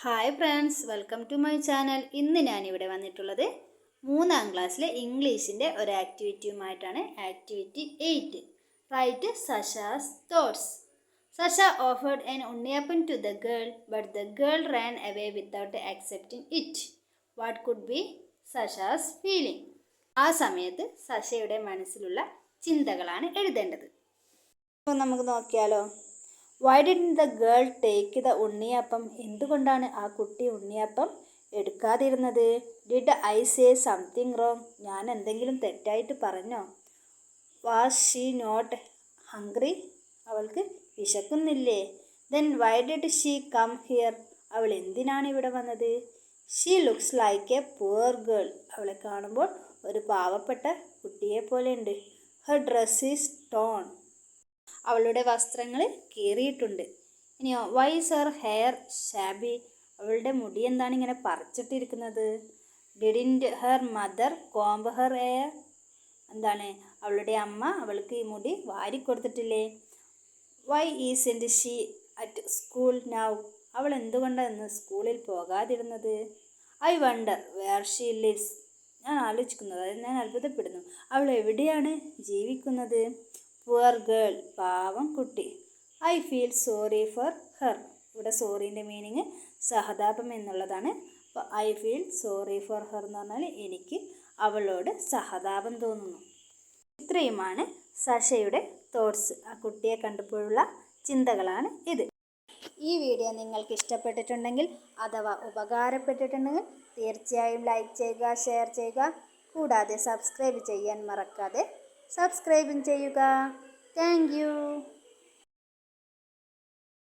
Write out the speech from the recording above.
Hi friends, welcome to my channel. ഇന്ന് ഞാനിവിടെ വന്നിട്ടുള്ളത് 3ാം ക്ലാസ്സിലെ ഇംഗ്ലീഷിൻ്റെ ഒരു ആക്ടിവിറ്റിയുമായിട്ടാണ്. Activity 8, write Sasha's thoughts. Sasha offered an unniyappam to the girl, but the girl ran away without accepting it. What could be Sasha's feeling? ആ സമയത്ത് സഷയുടെ മനസ്സിലുള്ള ചിന്തകളാണ് എഴുതേണ്ടത്. അപ്പോൾ നമുക്ക് നോക്കിയാലോ. Why didn't the girl take the unniyappam? എന്തുകൊണ്ടാണ് ആ കുട്ടി ഉണ്ണിയപ്പം എടുക്കാതിരുന്നത്? Did I say something wrong? ഞാൻ എന്തെങ്കിലും തെറ്റായിട്ട് പറഞ്ഞോ? Was she not hungry? അവൾക്ക് വിശക്കുന്നില്ലേ? Then why did she come here? അവൾ എന്തിനാണ് ഇവിടെ വന്നത്? She looks like a poor girl. അവളെ കാണുമ്പോൾ ഒരു പാവപ്പെട്ട കുട്ടിയെ പോലെയുണ്ട്. Her dress is torn. അവളുടെ വസ്ത്രങ്ങൾ കീറിയിട്ടുണ്ട്. ഇനിയോ, why is her hair shabby? അവളുടെ മുടി എന്താണ് ഇങ്ങനെ പറിച്ചിട്ടിരിക്കുന്നത്? Didn't her mother comb her hair? എന്താണ്, അവളുടെ അമ്മ അവൾക്ക് ഈ മുടി വാരിക്കൊടുത്തിട്ടില്ലേ? Why isn't she at school now? അവൾ എന്തുകൊണ്ടാണ് ഇന്ന് സ്കൂളിൽ പോകാതിരുന്നത്? I wonder where she lives. ഞാൻ ആലോചിക്കുന്നത്, അതായത് ഞാൻ അത്ഭുതപ്പെടുന്നു, അവൾ എവിടെയാണ് ജീവിക്കുന്നത്? പുവർ ഗേൾ, പാവം കുട്ടി. I feel sorry for her. ഇവിടെ സോറീൻ്റെ മീനിങ് സഹതാപം എന്നുള്ളതാണ്. അപ്പോൾ I feel sorry for her എന്ന് പറഞ്ഞാൽ എനിക്ക് അവളോട് സഹതാപം തോന്നുന്നു. ഇത്രയുമാണ് സഷയുടെ തോട്ട്സ്. ആ കുട്ടിയെ കണ്ടപ്പോഴുള്ള ചിന്തകളാണ് ഇത്. ഈ വീഡിയോ നിങ്ങൾക്ക് ഇഷ്ടപ്പെട്ടിട്ടുണ്ടെങ്കിൽ അഥവാ ഉപകാരപ്പെട്ടിട്ടുണ്ടെങ്കിൽ തീർച്ചയായും ലൈക്ക് ചെയ്യുക, ഷെയർ ചെയ്യുക. കൂടാതെ സബ്സ്ക്രൈബ് ചെയ്യാൻ മറക്കാതെ സബ്സ്ക്രൈബും ചെയ്യുക. Thank you.